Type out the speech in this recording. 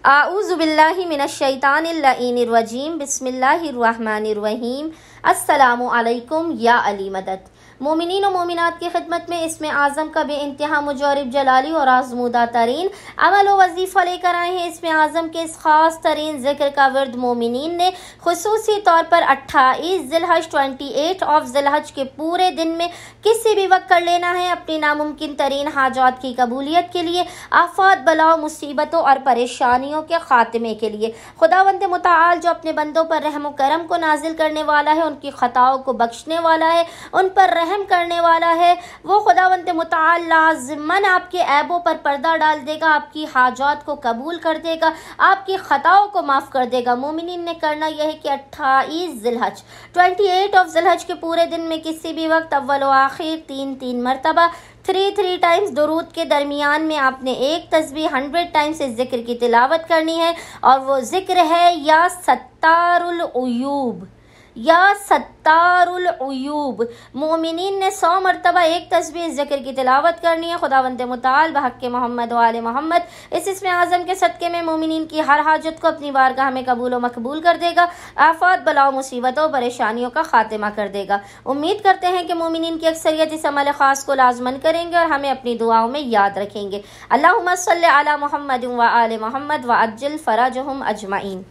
आऊज़ु बिल्लाहि मिनश्शैतानिर्रजीम बिस्मिल्लाहिर्रहमानिर्रहीम। अस्सलामु अलैकुम या अली मदद। मोमिनीन व मोमिनात की खिदमत में इसमें आज़म का बेइंतहा मुजरिब जलाली और आज़मूदा तरीन अमल व वजीफ़ा लेकर आए हैं। इसमें आज़म के इस ख़ास तरीन ज़िक्र का वर्द मोमिनीन ने खुसूसी तौर पर 28 ज़िलहज 28 ऑफ ज़िलहज के पूरे दिन में किसी भी वक्त कर लेना है, अपनी नामुमकिन तरीन हाजात की कबूलियत के लिए, आफात बलाओं मुसीबतों और परेशानियों के खात्मे के लिए। खुदावंद मुताल जो अपने बंदों पर रहम करम को नाजिल करने वाला है, उनकी ख़ताओं को बख्शने वाला है, उन पर रहम करने वाला है, वो खुदावंद मुताल लाज़िमन आपके ऐबों पर पर्दा डाल देगा, आपकी हाजात को कबूल कर देगा, आपकी ख़ताओं को माफ़ कर देगा। मोमिनीन ने करना यह है कि 28 ज़िलहज 28 ऑफ ज़िलहज के पूरे दिन में किसी भी वक्त अव्वल व आखिर 3 मरतबा 3 टाइम्स दुरूद के दरमियान में आपने एक तस्बीह 100 टाइम्स इस जिक्र की तिलावत करनी है, और वो जिक्र है या सत्तारुल उयूब, या सत्तारुल उयूब। मोमिनीन ने 100 मरतबा एक तस्बीह जिक्र की तिलावत करनी है। खुदावंद मुताल बहक़ मोहम्मद व आले मोहम्मद इस इसमें आज़म के सदक़े में मोमिनीन की हर हाजत को अपनी बारगाह में कबूल व मकबूल कर देगा, आफात बलाओं मुसीबतों परेशानियों का खात्मा कर देगा। उम्मीद करते हैं कि मोमिनीन की अक्सरियत इस अमल ख़ास को लाज़मन करेंगे और हमें अपनी दुआओं में याद रखेंगे। अल्लाहुम्मा सल्लि अला मुहम्मद व आले मोहम्मद व अज्जिल फ़रजहुम अजमईन।